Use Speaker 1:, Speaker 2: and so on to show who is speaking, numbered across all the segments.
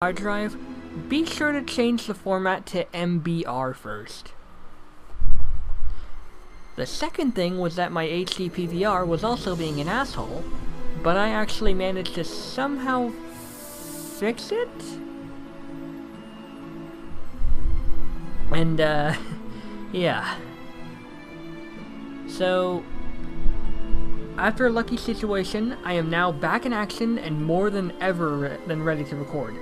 Speaker 1: hard drive, be sure to change the format to MBR first. The second thing was that my HD PVR was also being an asshole, but I actually managed to somehow fix it? And, yeah. So, after a lucky situation, I am now back in action and more than ever ready to record.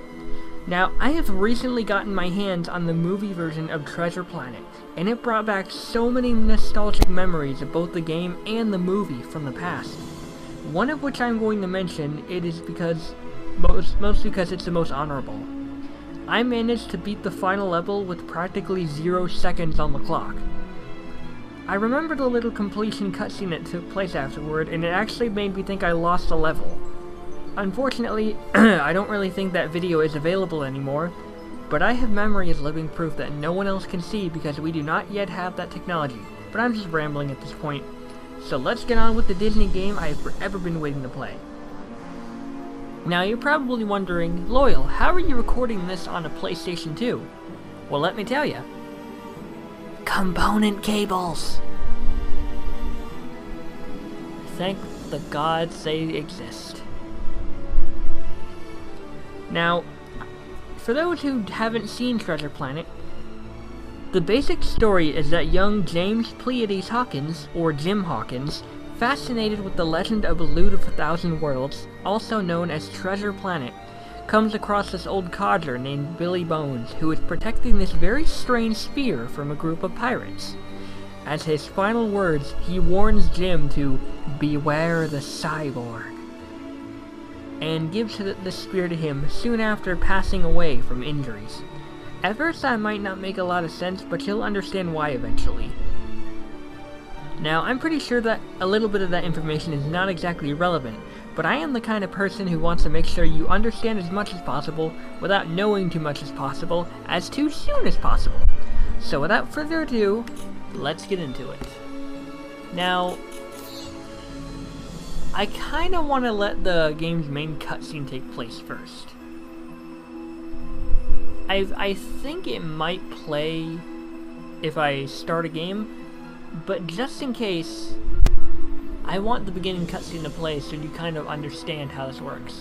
Speaker 1: Now, I have recently gotten my hands on the movie version of Treasure Planet, and it brought back so many nostalgic memories of both the game and the movie from the past. One of which I'm going to mention, it is because, mostly because it's the most honorable. I managed to beat the final level with practically 0 seconds on the clock. I remember the little completion cutscene that took place afterward, and it actually made me think I lost the level. Unfortunately, I don't really think that video is available anymore, but I have memory as living proof that no one else can see because we do not yet have that technology. But I'm just rambling at this point. So let's get on with the Disney game I have forever been waiting to play. Now you're probably wondering, Loyal, how are you recording this on a PlayStation 2? Well, let me tell you. Component cables! Thank the gods they exist. Now, for those who haven't seen Treasure Planet, the basic story is that young James Pleiades Hawkins, or Jim Hawkins, fascinated with the legend of a Loot of 1,000 Worlds, also known as Treasure Planet, comes across this old codger named Billy Bones, who is protecting this very strange sphere from a group of pirates. As his final words, he warns Jim to beware the cyborg, and gives the spear to him soon after passing away from injuries. At first that might not make a lot of sense, but you'll understand why eventually. Now, I'm pretty sure that a little bit of that information is not exactly relevant, but I am the kind of person who wants to make sure you understand as much as possible without knowing too much as possible, as too soon as possible. So without further ado, let's get into it. Now, I kinda want to let the game's main cutscene take place first. I think it might play if I start a game, but just in case, I want the beginning cutscene to play so you kind of understand how this works.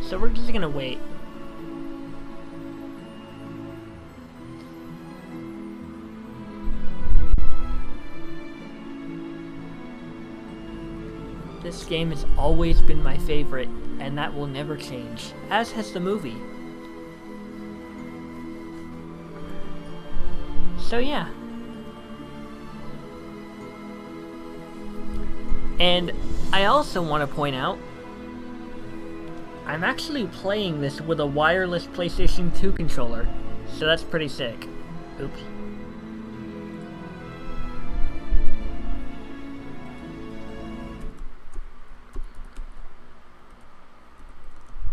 Speaker 1: So we're just gonna wait. This game has always been my favorite, and that will never change, as has the movie. So yeah. And I also want to point out, I'm actually playing this with a wireless PlayStation 2 controller, so that's pretty sick. Oops.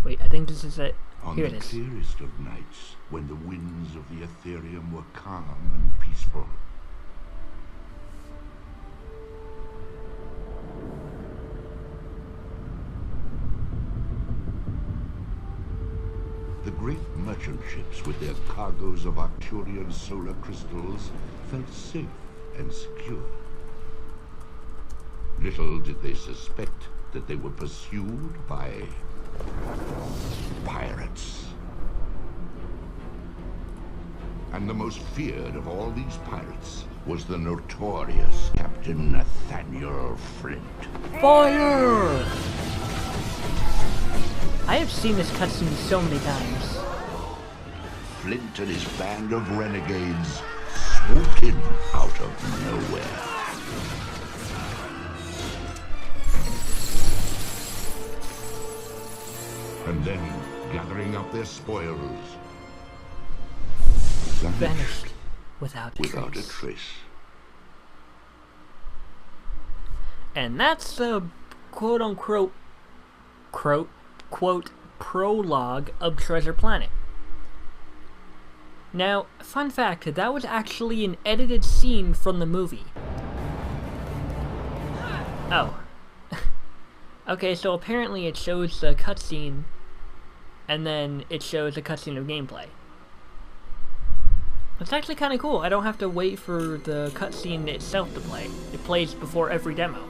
Speaker 1: Wait, I think this is it. Here it is.
Speaker 2: On the clearest of nights, when the winds of the Ethereum were calm and peaceful, the great merchant ships with their cargoes of Arcturian solar crystals felt safe and secure. Little did they suspect that they were pursued by pirates. And the most feared of all these pirates was the notorious Captain Nathaniel Flint.
Speaker 1: Fire! I have seen this cutscene so many times.
Speaker 2: Flint and his band of renegades swooped in out of nowhere. And then, gathering up their spoils,
Speaker 1: vanished without a trace. And that's the quote-unquote prologue of Treasure Planet. Now, fun fact, that was actually an edited scene from the movie. Oh. Okay, so apparently it shows the cutscene and then it shows a cutscene of gameplay. It's actually kind of cool. I don't have to wait for the cutscene itself to play. It plays before every demo.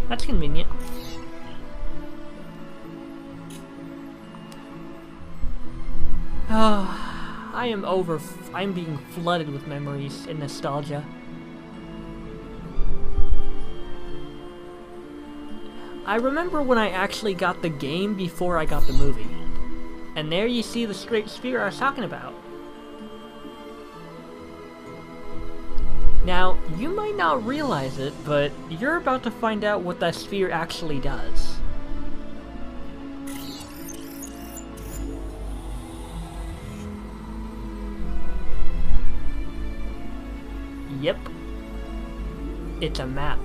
Speaker 1: That's convenient. I'm being flooded with memories and nostalgia. I remember when I actually got the game before I got the movie. And there you see the straight sphere I was talking about. Now, you might not realize it, but you're about to find out what that sphere actually does. Yep. It's a map.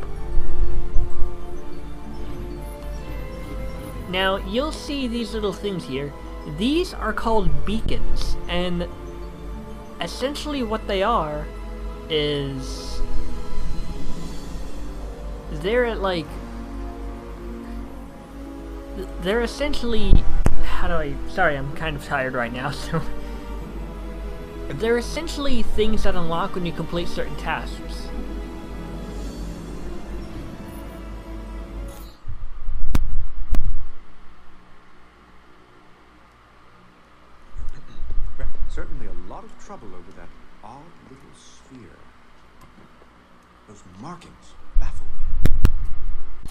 Speaker 1: Now, you'll see these little things here. These are called beacons, and essentially what they are is they're essentially, sorry, I'm kind of tired right now, so they're essentially things that unlock when you complete certain tasks.
Speaker 3: Certainly a lot of trouble over that odd little sphere. Those markings baffle me.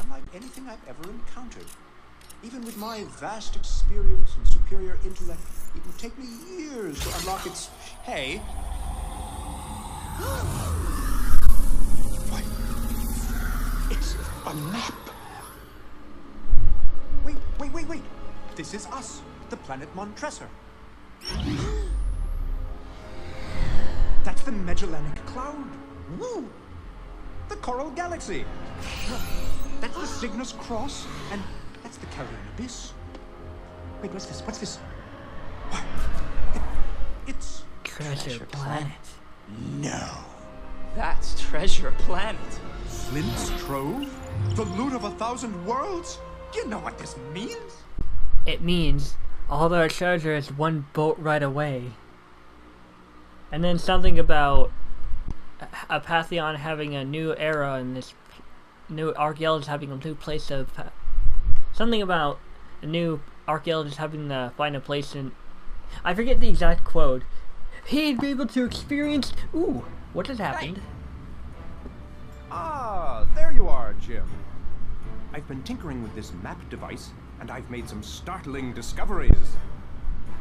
Speaker 3: Unlike anything I've ever encountered. Even with my vast experience and superior intellect, it would take me years to unlock its... Hey! What? It's a map! Wait! This is us, the planet Montresor. That's the Magellanic Cloud. Woo! The Coral Galaxy. That's the Cygnus Cross, and that's the Carrion Abyss. Wait, what's this? What's this? What? It's
Speaker 1: Treasure Planet.
Speaker 3: No.
Speaker 4: That's Treasure Planet.
Speaker 3: Flint's Trove? The loot of 1,000 worlds? You know what this means?
Speaker 1: It means all our treasure is one boat ride away. And then something about a Pantheon having a new era and this new archaeologist having a new place of... something about a new archaeologist having to find a place in... I forget the exact quote. He'd be able to experience... Ooh, what has happened?
Speaker 3: Hey. Ah, there you are, Jim. I've been tinkering with this map device, and I've made some startling discoveries.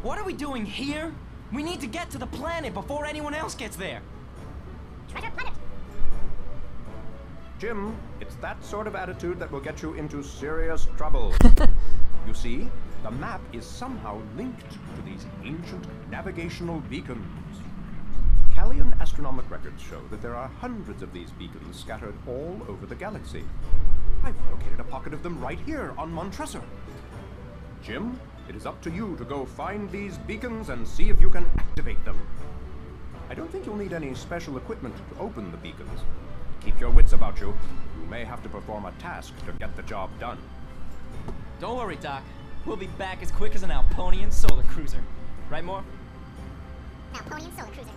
Speaker 4: What are we doing here? We need to get to the planet before anyone else gets there.
Speaker 5: Treasure Planet.
Speaker 3: Jim, it's that sort of attitude that will get you into serious trouble. You see, the map is somehow linked to these ancient navigational beacons. Callian astronomic records show that there are hundreds of these beacons scattered all over the galaxy. I've located a pocket of them right here on Montresor. Jim, it is up to you to go find these beacons and see if you can activate them. I don't think you'll need any special equipment to open the beacons. Keep your wits about you. You may have to perform a task to get the job done.
Speaker 4: Don't worry, Doc. We'll be back as quick as an Alponian solar cruiser. Right, Morph?
Speaker 5: Alponian Solar Cruiser.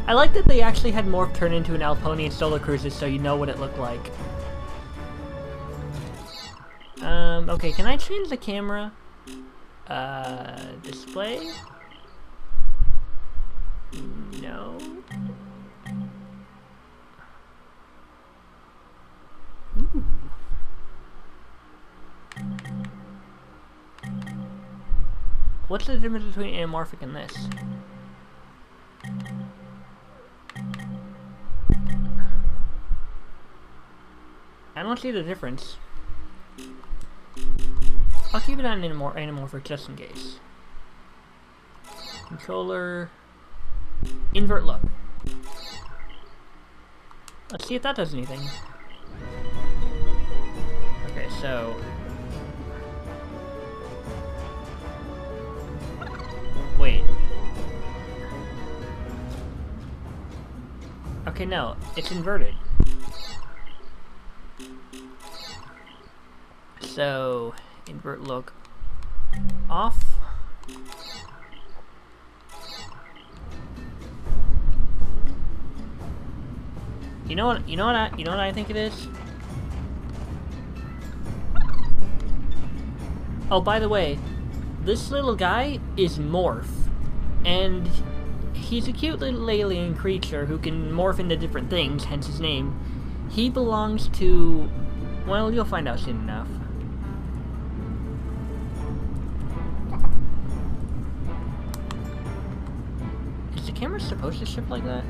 Speaker 1: I like that they actually had Morph turn into an Alponian solar cruiser so you know what it looked like. Okay, can I change the camera? Display? No. Ooh. What's the difference between anamorphic and this? I don't see the difference. I'll keep it on anamorphic just in case. Controller... Invert look. Let's see if that does anything. Okay, so... Wait. Okay, no, it's inverted. So, invert look off. You know what I think it is? Oh, by the way, this little guy is Morph, and he's a cute little alien creature who can morph into different things, hence his name. He belongs to... well, you'll find out soon enough. Is the camera supposed to shift like that?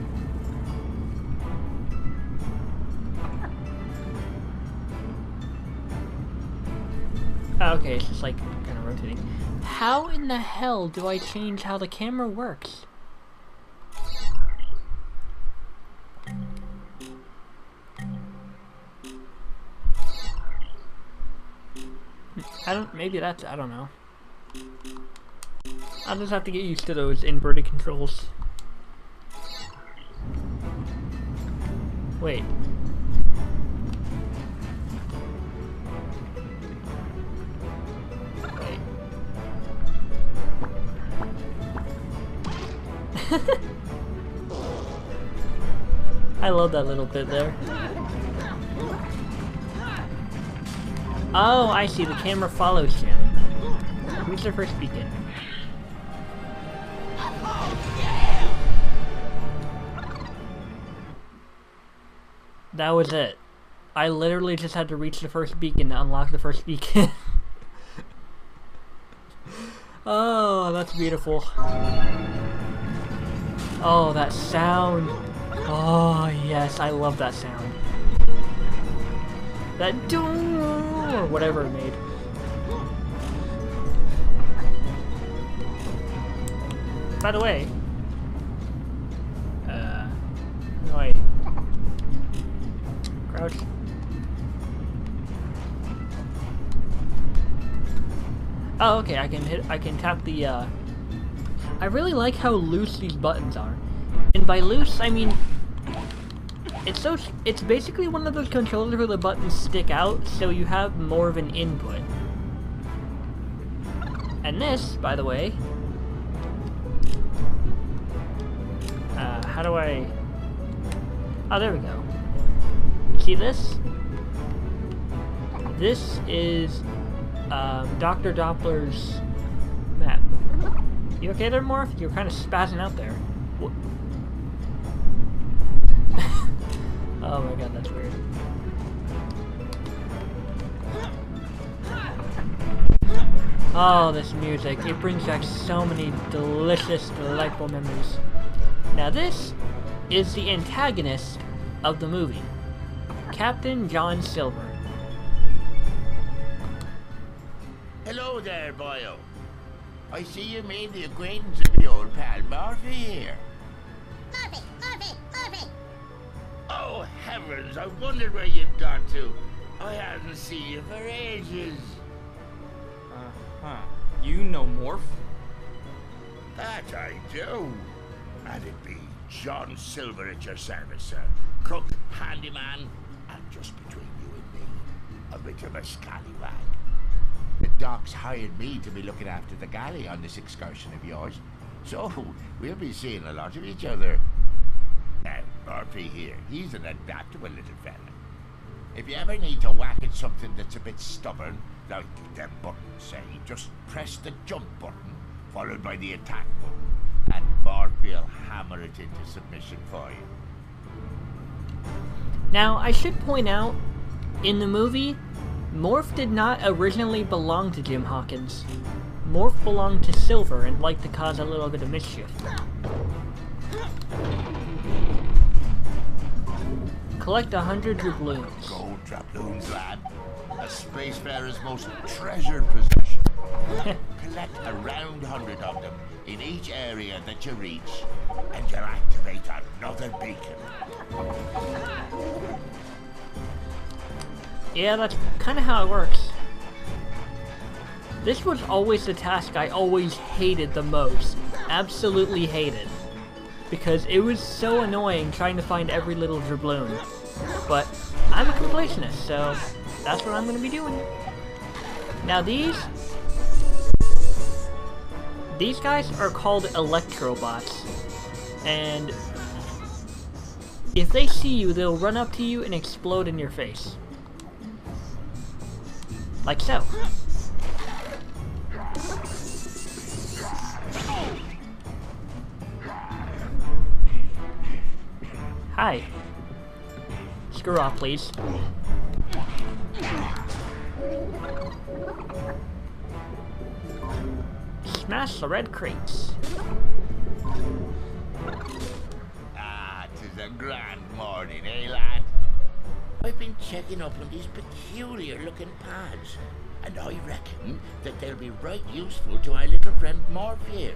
Speaker 1: Oh, okay, it's just like kind of rotating. How in the hell do I change how the camera works? Maybe that's, I don't know. I'll just have to get used to those inverted controls. Wait. I love that little bit there. Oh, I see. The camera follows him. Who's the first beacon? That was it. I literally just had to reach the first beacon to unlock the first beacon. Oh, that's beautiful. Oh, that sound. Oh, yes, I love that sound. That door, or whatever it made. By the way, no, I crouch. Oh, okay, I can tap the, I really like how loose these buttons are. And by loose, I mean, it's basically one of those controllers where the buttons stick out, so you have more of an input. And this, by the way, how do I, oh, there we go. See this? This is, Dr. Doppler's map. You okay there, Morph? You're kind of spazzing out there. Oh my god, that's weird. Oh, this music. It brings back so many delicious, delightful memories. Now this is the antagonist of the movie. Captain John Silver.
Speaker 2: Hello there, boyo. I see you made the acquaintance of the old pal Murphy here.
Speaker 5: Murphy!
Speaker 2: Oh, heavens, I wondered where you'd gone to. I haven't seen you for ages.
Speaker 4: You know Morph?
Speaker 2: That I do. And it be John Silver at your service, sir. Cook, handyman, and just between you and me, a bit of a scallywag. The doc's hired me to be looking after the galley on this excursion of yours, so we'll be seeing a lot of each other. Now, Murphy here, he's an adaptable little fella. If you ever need to whack at something that's a bit stubborn, like them buttons, say, just press the jump button, followed by the attack button, and Murphy'll hammer it into submission for you.
Speaker 1: Now, I should point out, in the movie, Morph did not originally belong to Jim Hawkins. Morph belonged to Silver and liked to cause a little bit of mischief. Collect 100 doubloons.
Speaker 2: Gold doubloons, lad. A spacefarer's most treasured possession. Collect around 100 of them in each area that you reach, and you'll activate another beacon.
Speaker 1: Yeah, that's kind of how it works. This was always the task I always hated the most. Absolutely hated. Because it was so annoying trying to find every little doubloon. But I'm a completionist, so that's what I'm going to be doing. Now these... These guys are called Electrobots, and if they see you, they'll run up to you and explode in your face. Like so. Hi. Screw off, please. Smash the red crates.
Speaker 2: Ah, 'tis a grand morning, eh, lad? I've been checking up on these peculiar-looking pads, and I reckon that they'll be right useful to our little friend Morph here.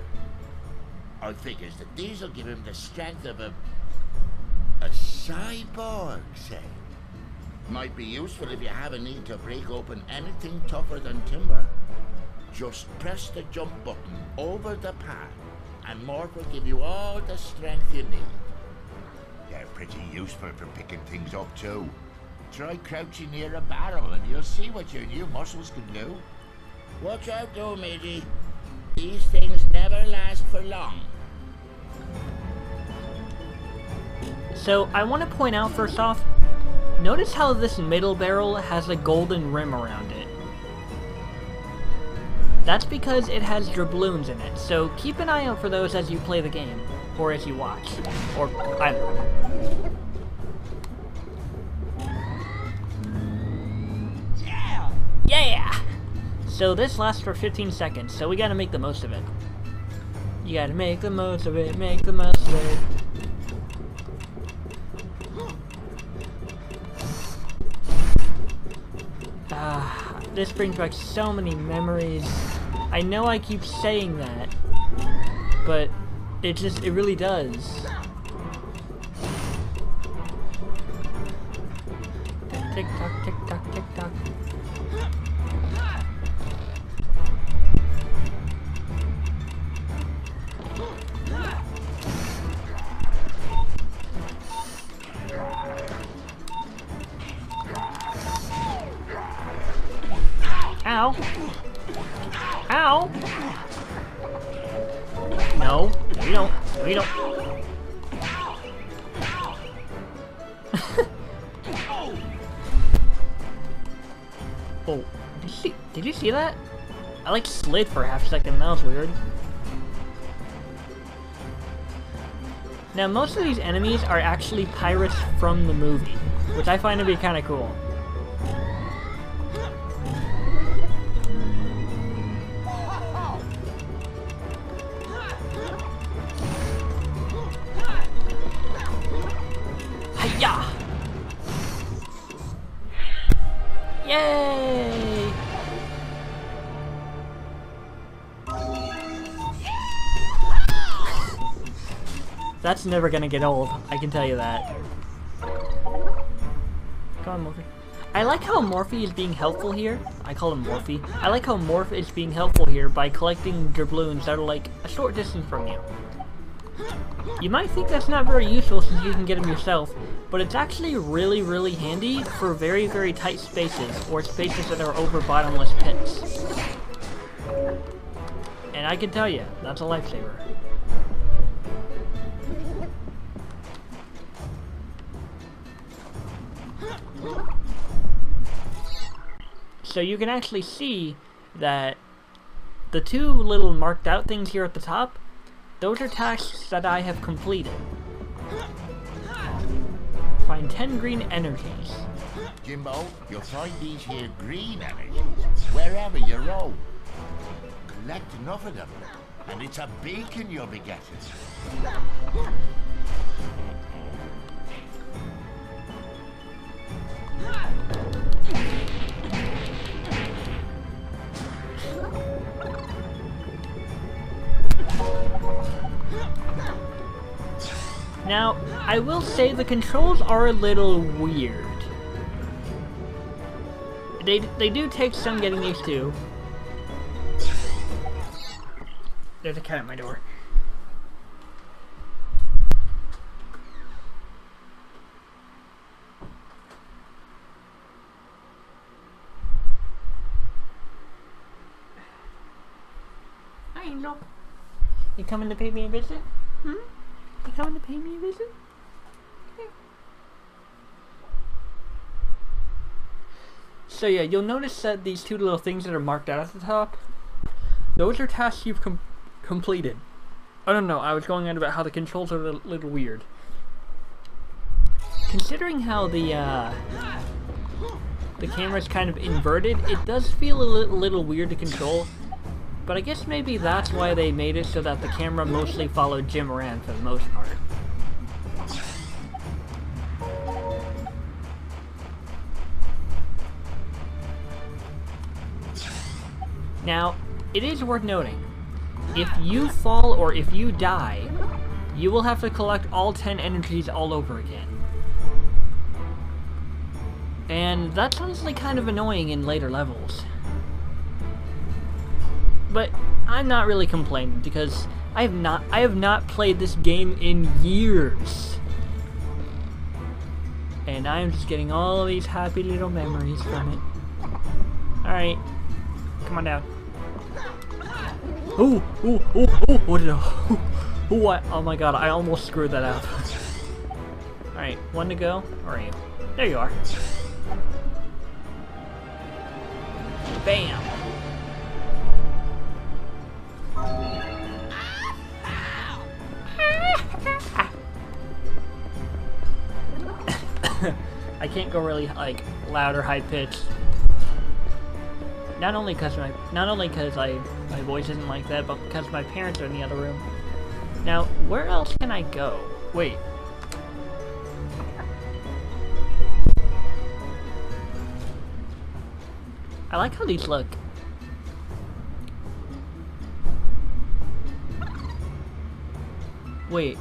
Speaker 2: I figures that these'll give him the strength of a cyborg, say. Might be useful if you have a need to break open anything tougher than timber. Just press the jump button over the pad, and Morph will give you all the strength you need. They're pretty useful for picking things up too. Try crouching near a barrel and you'll see what your new muscles can do. Watch out though, matey. These things never last for long.
Speaker 1: So, I want to point out first off, notice how this middle barrel has a golden rim around it. That's because it has doubloons in it, so keep an eye out for those as you play the game, or as you watch, or either.
Speaker 4: Yeah!
Speaker 1: Yeah! So this lasts for 15 seconds, so we gotta make the most of it. You gotta make the most of it, make the most of it. This brings back so many memories. I know I keep saying that, but it really does. Tick tock, tick tock, tick tock. Ow! Ow! No, we don't. We don't. Oh, did you see that? I like slid for half a second. That was weird. Now, most of these enemies are actually pirates from the movie, which I find to be kind of cool. Hiya! Yay! That's never gonna get old, I can tell you that. Come on, Morphe. I like how Morphe is being helpful here. I call him Morphe. I like how Morph is being helpful here by collecting doubloons that are like a short distance from you. You might think that's not very useful since you can get them yourself, but it's actually really, really handy for very, very tight spaces, or spaces that are over bottomless pits. And I can tell you, that's a lifesaver. So you can actually see that the two little marked out things here at the top, those are tasks that I have completed. Find 10 green energies.
Speaker 2: Jimbo, you'll find these here green energies wherever you roam. Collect enough of them, and it's a beacon you'll be getting.
Speaker 1: Now, I will say the controls are a little weird. They do take some getting used to. There's a cat at my door. I know. You coming to pay me a visit? You coming to pay me a visit? Okay. So yeah, you'll notice that these two little things that are marked out at the top, those are tasks you've completed. Oh no, I was going on about how the controls are a little weird. Considering how the camera's kind of inverted, it does feel a little weird to control. But I guess maybe that's why they made it so that the camera mostly followed Jim Moran for the most part. Now, it is worth noting, if you fall or if you die, you will have to collect all 10 energies all over again. And that's honestly kind of annoying in later levels. But I'm not really complaining because I have not played this game in years. And I'm just getting all of these happy little memories from it. Alright. Come on down. Ooh, what did what? Oh my god, I almost screwed that up. Alright, one to go. Where are you? There you are. Bam! I can't go really like loud or high pitched. Not only because my voice isn't like that, but because my parents are in the other room. Now, where else can I go? Wait. I like how these look. Wait.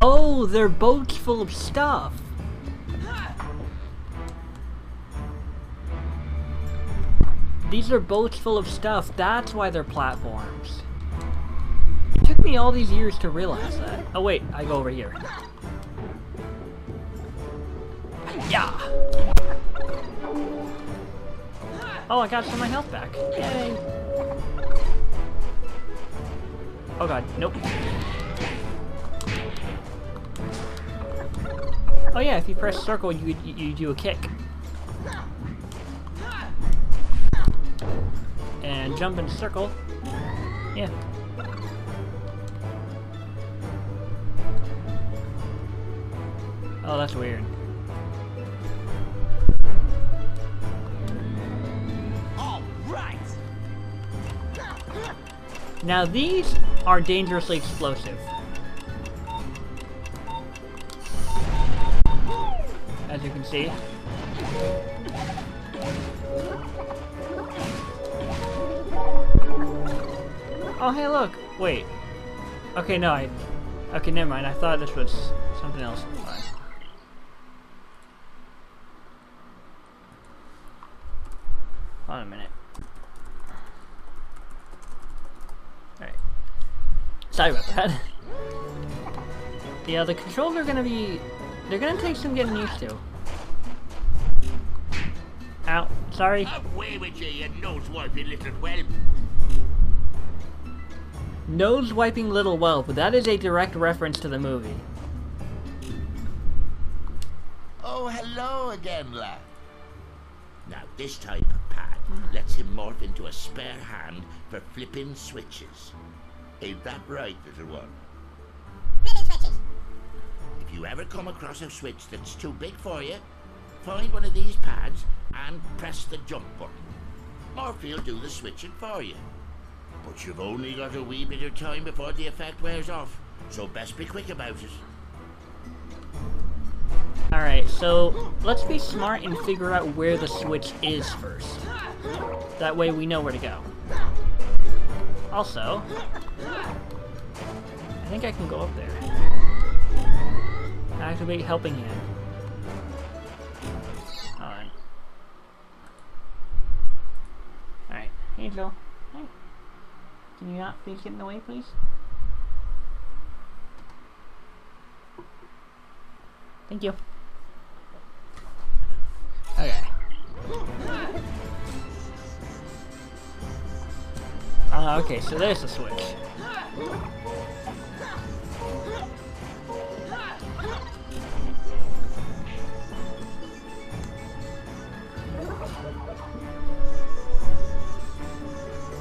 Speaker 1: Oh, they're boats full of stuff. These are boats full of stuff. That's why they're platforms. It took me all these years to realize that. Oh wait, I go over here. Yeah. Oh, I got some of my health back. Yay. Oh god, nope. Oh yeah, if you press circle, you do a kick. And jump in circle. Yeah. Oh, that's weird.
Speaker 2: All right.
Speaker 1: Now these are dangerously explosive. As you can see. Oh, hey, look! Wait. Okay, no, okay, never mind. I thought this was something else. Fine. Hold on a minute. Alright. Sorry about that. Yeah, the controls are gonna be... They're gonna take some getting used to. Ow. Sorry.
Speaker 2: Away with you nose-wiping little whelp.
Speaker 1: Nose-wiping little whelp. That is a direct reference to the movie.
Speaker 2: Oh, hello again, lad. Now, this type of pad lets him morph into a spare hand for flipping switches. Ain't that right, little one?
Speaker 5: Flipping switches.
Speaker 2: If you ever come across a switch that's too big for you, find one of these pads and press the jump button. Morphy will do the switching for you. But you've only got a wee bit of time before the effect wears off, so best be quick about it.
Speaker 1: Alright, so let's be smart and figure out where the switch is first. That way we know where to go. Also, I think I can go up there. Activate helping hand. Alright. Alright, here you go. Hey. Can you not please get in the way, please? Thank you. Okay. Okay, so there's the switch.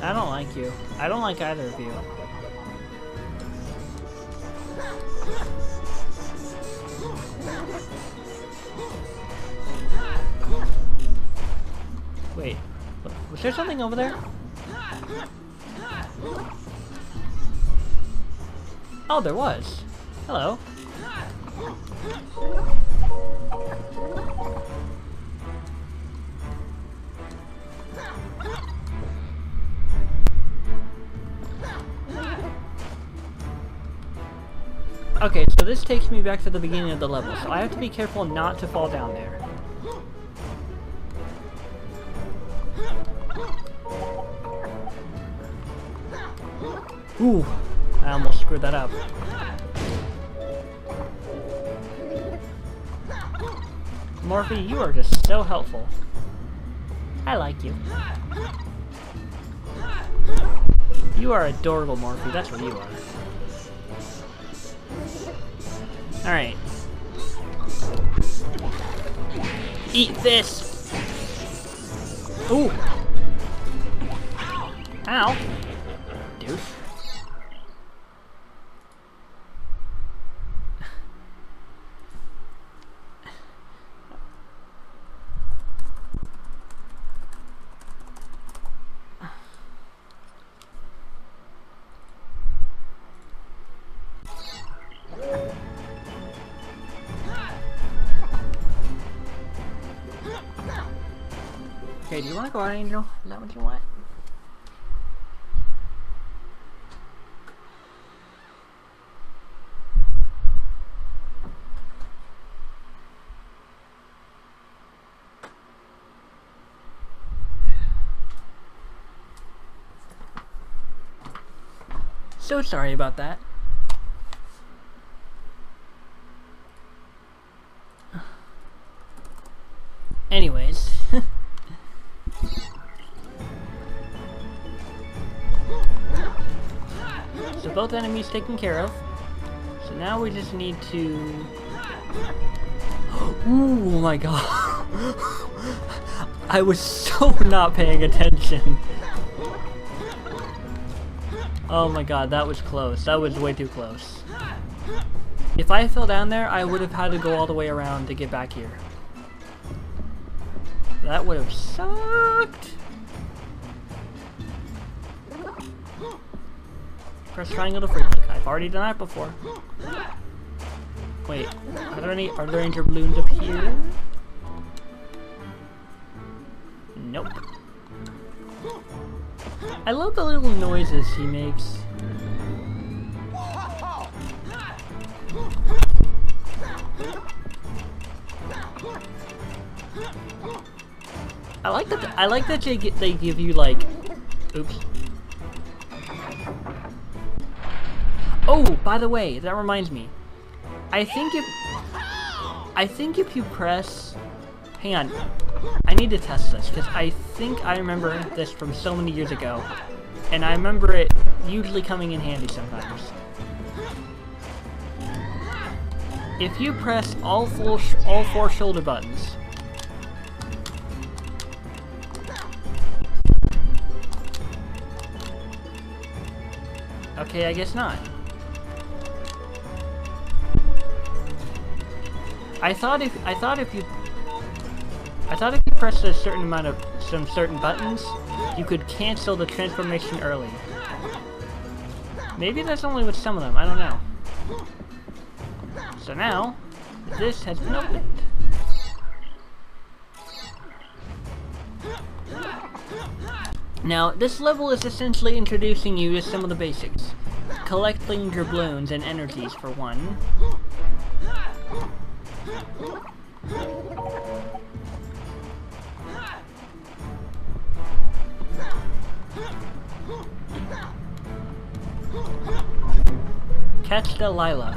Speaker 1: I don't like you. I don't like either of you. Wait, was there something over there? Oh, there was. Hello. Okay, so this takes me back to the beginning of the level, so I have to be careful not to fall down there. Ooh, I almost screwed that up. Morphe, you are just so helpful. I like you. You are adorable, Morphe. That's what you are. Alright. Eat this! Ooh! Ow! Douche. Okay, do you want to go out, Angel? Is that what you want? So sorry about that. Anyways. So both enemies taken care of. So now we just need to... Ooh my god. I was so not paying attention. Oh my god, that was close. That was way too close. If I fell down there, I would have had to go all the way around to get back here. That would have sucked. Press triangle to free click. I've already done that before. Wait, are there any balloons up here? Nope. I love the little noises he makes. I like that they give you like, oops. Oh, by the way, that reminds me. I think if you press, hang on, I need to test this because I think I remember this from so many years ago, and I remember it usually coming in handy sometimes. If you press all four shoulder buttons. Okay, I guess not. I thought if you pressed a certain amount of some certain buttons, you could cancel the transformation early. Maybe that's only with some of them, I don't know. So now, this has been opened. Now, this level is essentially introducing you to some of the basics. Collecting your balloons and energies for one. Catch Delilah.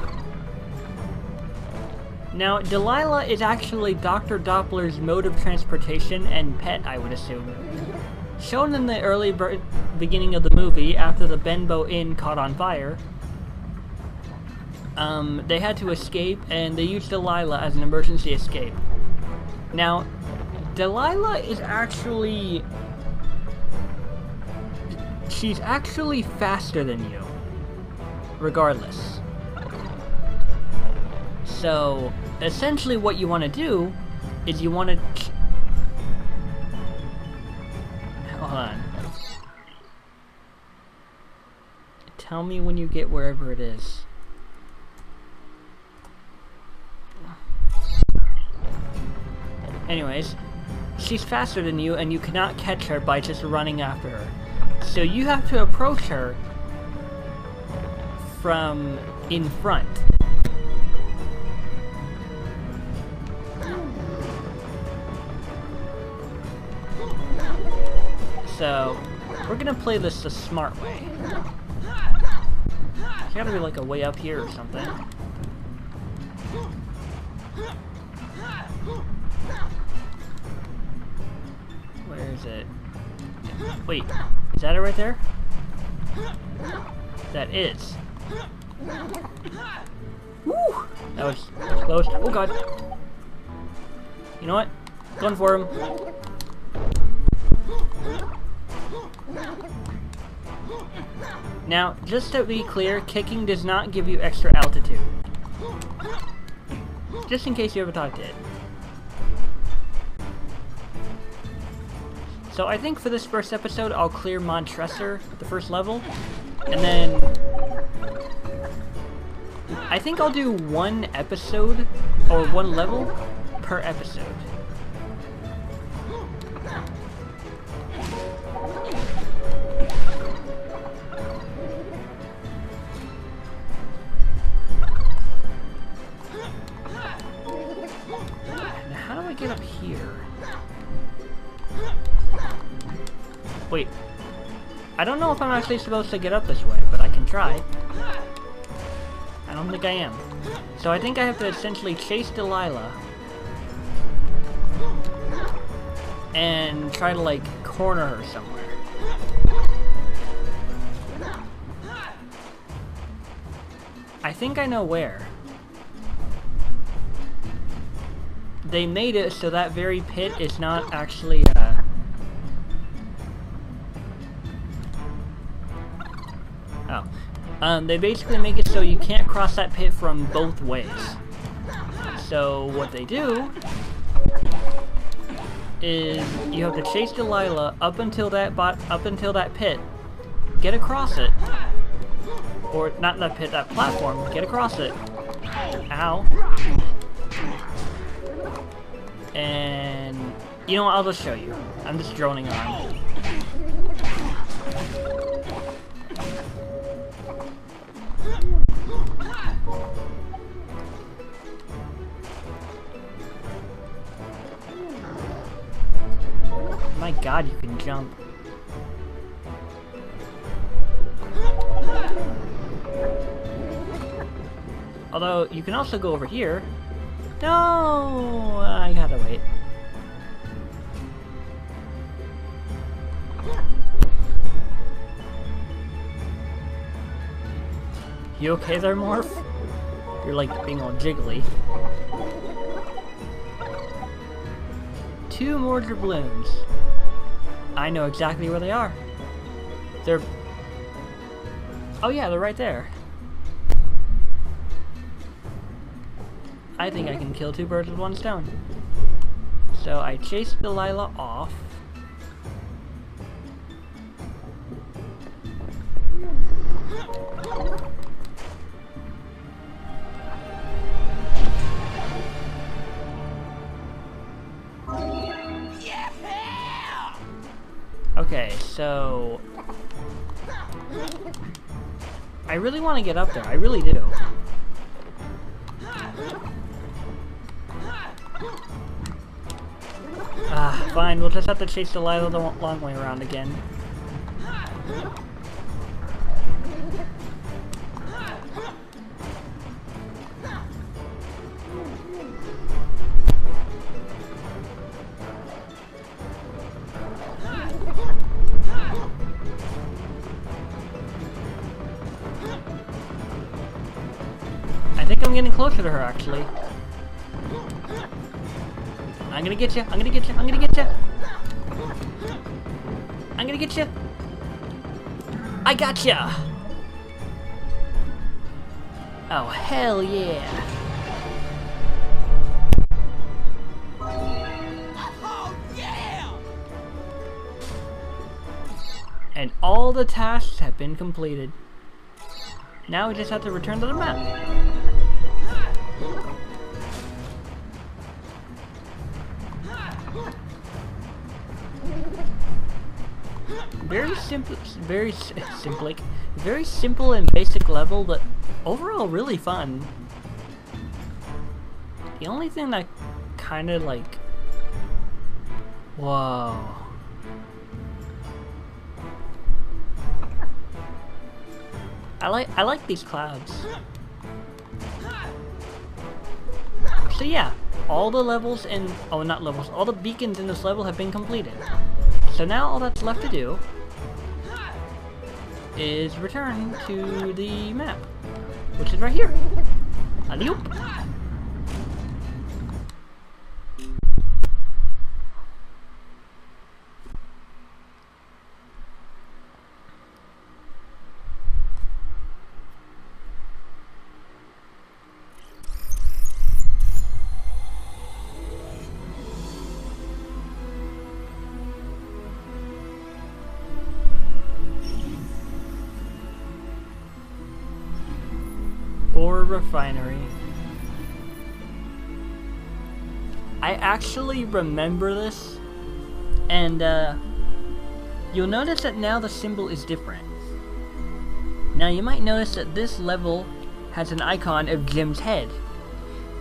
Speaker 1: Now, Delilah is actually Dr. Doppler's mode of transportation and pet, I would assume. shown in the early beginning of the movie, after the Benbow Inn caught on fire, they had to escape, and they used Delilah as an emergency escape. Now, Delilah is actually... she's actually faster than you, regardless. So, essentially what you want to do is you want to... hold on. Tell me when you get wherever it is. Anyways, she's faster than you, and you cannot catch her by just running after her. So you have to approach her from in front. So, we're gonna play this the smart way. There's gotta be like a way up here or something. Where is it? Wait, is that it right there? That is. Woo! That was close. Oh god. You know what? Going for him. Now, just to be clear, kicking does not give you extra altitude. Just in case you ever thought it did. So I think for this first episode, I'll clear Montresor, the first level, and then I think I'll do one episode, or one level, per episode. Now how do I get up here? Wait, I don't know if I'm actually supposed to get up this way, but I can try. I don't think I am. So I think I have to essentially chase Delilah and try to, like, corner her somewhere. I think I know where. They made it so that very pit is not actually, they basically make it so you can't cross that pit from both ways. So what they do is you have to chase Delilah up until that pit, get across it, or not that pit, that platform, get across it. Ow. And you know what, I'll just show you. I'm just droning on. My god, you can jump. Although, you can also go over here. No! I gotta wait. You okay there, Morph? You're like being all jiggly. 2 more doubloons. I know exactly where they are. They're... oh yeah, they're right there. I think I can kill 2 birds with 1 stone. So I chase Delilah off. Okay, so... I really want to get up there, I really do. Ah, fine, we'll just have to chase Delilah the long way around again. getting closer to her, actually. I'm gonna get you. I'm gonna get you. I'm gonna get you. I'm gonna get you. I gotcha! Oh, hell yeah.
Speaker 4: Oh, yeah!
Speaker 1: And all the tasks have been completed. Now we just have to return to the map. Very simple and basic level, but overall really fun. The only thing that kind of like, whoa. I like these clouds. So yeah, all the levels in, oh not levels, all the beacons in this level have been completed. So now all that's left to do is return to the map, which is right here. Alley-oop. Or refinery. I actually remember this, and you'll notice that now the symbol is different. Now you might notice that this level has an icon of Jim's head,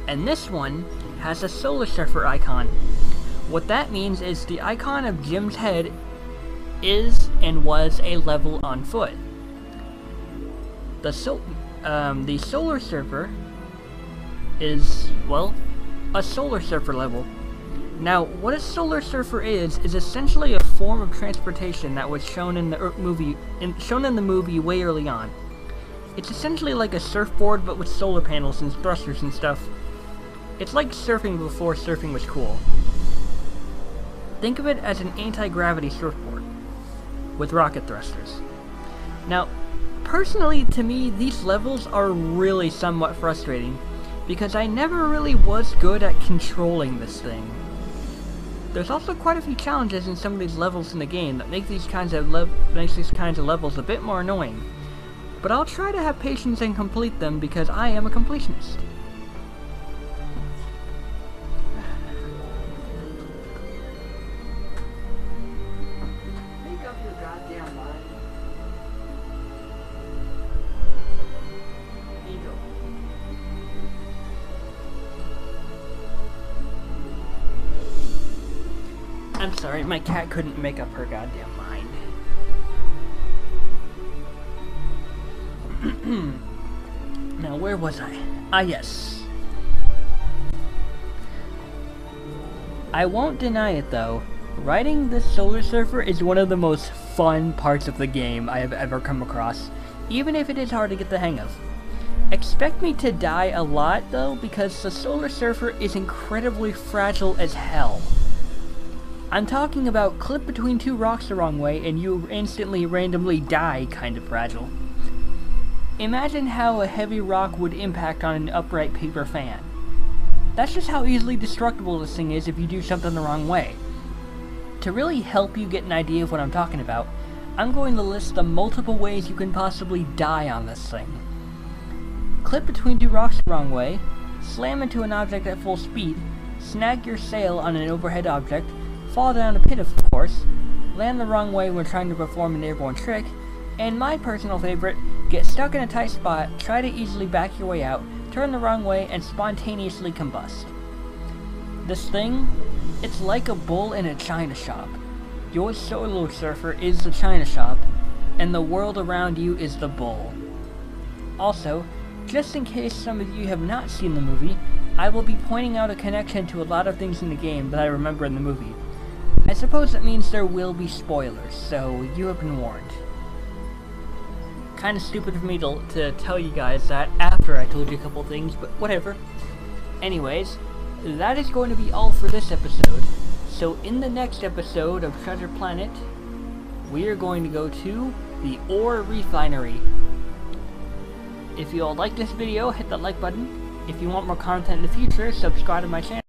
Speaker 1: and this one has a Solar Surfer icon. What that means is the icon of Jim's head is and was a level on foot. The Solar Surfer is, well, a Solar Surfer level. Now, what a Solar Surfer is essentially a form of transportation that was shown in the movie way early on. It's essentially like a surfboard, but with solar panels and thrusters and stuff. It's like surfing before surfing was cool. Think of it as an anti-gravity surfboard with rocket thrusters. Now, personally, to me, these levels are really somewhat frustrating, because I never really was good at controlling this thing. There's also quite a few challenges in some of these levels in the game that make these kinds of levels a bit more annoying, but I'll try to have patience and complete them because I am a completionist. Make up your goddamn mind. I'm sorry, my cat couldn't make up her goddamn mind. Now, where was I? Ah, yes. I won't deny it, though. Riding this Solar Surfer is one of the most fun parts of the game I have ever come across, even if it is hard to get the hang of. Expect me to die a lot, though, because the Solar Surfer is incredibly fragile as hell. I'm talking about clip between two rocks the wrong way and you instantly randomly die kind of fragile. Imagine how a heavy rock would impact on an upright paper fan. That's just how easily destructible this thing is if you do something the wrong way. To really help you get an idea of what I'm talking about, I'm going to list the multiple ways you can possibly die on this thing. Clip between two rocks the wrong way, slam into an object at full speed, snag your sail on an overhead object, fall down a pit of course, land the wrong way when trying to perform an airborne trick, and my personal favorite, get stuck in a tight spot, try to easily back your way out, turn the wrong way, and spontaneously combust. This thing, it's like a bull in a china shop. Your Solar Surfer is the china shop, and the world around you is the bull. Also, just in case some of you have not seen the movie, I will be pointing out a connection to a lot of things in the game that I remember in the movie. I suppose that means there will be spoilers, so you have been warned. kind of stupid of me to tell you guys that after I told you a couple things, but whatever. Anyways, that is going to be all for this episode. So in the next episode of Treasure Planet, we are going to go to the ore refinery. If you all like this video, hit the like button. If you want more content in the future, subscribe to my channel.